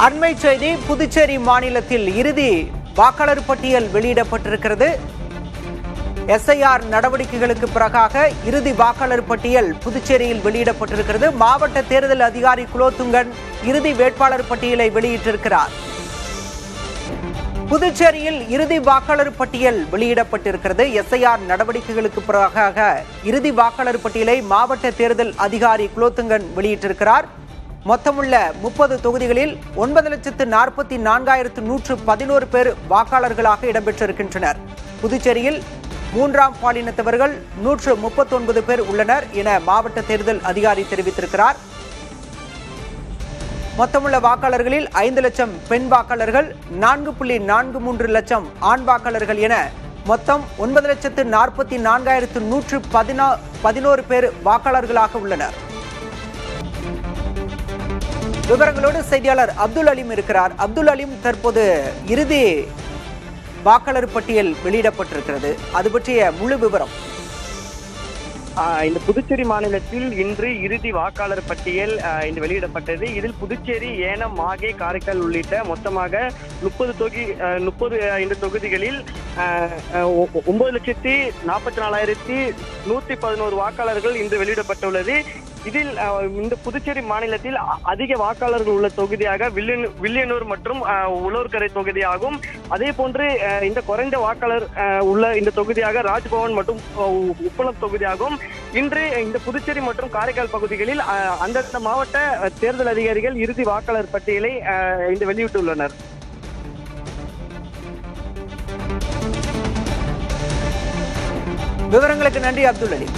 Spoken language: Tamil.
அண்மை செய்தி, புதுச்சேரி மாநிலத்தில் இறுதி வாக்காளர் பட்டியல் வெளியிடப்பட்டிருக்கிறது. எஸ்ஐஆர் நடவடிக்கைகளுக்கு பிறகாக இறுதி வாக்காளர் பட்டியல் புதுச்சேரியில் வெளியிடப்பட்டிருக்கிறது. மாவட்ட தேர்தல் அதிகாரி குலோத்துங்கன் இறுதி வேட்பாளர் பட்டியலை வெளியிட்டிருக்கிறார். புதுச்சேரியில் இறுதி வாக்காளர் பட்டியல் வெளியிடப்பட்டிருக்கிறது. எஸ்ஐஆர் நடவடிக்கைகளுக்கு பிறகாக இறுதி வாக்காளர் பட்டியலை மாவட்ட தேர்தல் அதிகாரி குலோத்துங்கன் வெளியிட்டிருக்கிறார். மொத்தமுள்ள 30 தொகுதிகளில் 9,44,111 பேர் வாக்காளர்களாக இடம்பெற்றிருக்கின்றனர். புதுச்சேரியில் 3ஆம் பாலினத்தவர்கள் 139 பேர் உள்ளனர் என மாவட்ட தேர்தல் அதிகாரி தெரிவித்திருக்கிறார். மொத்தமுள்ள வாக்காளர்களில் 5 லட்சம் பெண் வாக்காளர்கள், 4.43 லட்சம் ஆண் வாக்காளர்கள் என மொத்தம் 9,44,111 பேர் வாக்காளர்களாக உள்ளனர். விவரங்களோடு செய்தியாளர் அப்துல் அலீம் இருக்கிறார். அப்துல் அலீம், தற்போது இறுதி வாக்காளர் பட்டியல் வெளியிடப்பட்டிருக்கிறது, அது பற்றிய முழு விவரம். இந்த புதுச்சேரி மாநிலத்தில் இன்று இறுதி வாக்காளர் பட்டியல் இன்று வெளியிடப்பட்டது. இதில் புதுச்சேரி, ஏனம், மாகே, காரைக்கால் உள்ளிட்ட மொத்தமாக 30 தொகுதிகளில் 9,44,111 வாக்காளர்கள் இன்று வெளியிடப்பட்டுள்ளது. இதில் இந்த புதுச்சேரி மாநிலத்தில் அதிக வாக்காளர்கள் உள்ள தொகுதியாக வில்லியனூர் மற்றும் உழவர்கரை தொகுதியாகும். அதே போன்று இந்த குறைந்த வாக்காளர் உள்ள இந்த தொகுதியாக ராஜ்பவன் மற்றும் உப்பளம் தொகுதியாகும். இன்று இந்த புதுச்சேரி மற்றும் காரைக்கால் பகுதிகளில் அந்தந்த மாவட்ட தேர்தல் அதிகாரிகள் இறுதி வாக்காளர் பட்டியலை இன்று வெளியிட்டுள்ளனர். விவரங்களுக்கு நன்றி அப்துல் அலீம்.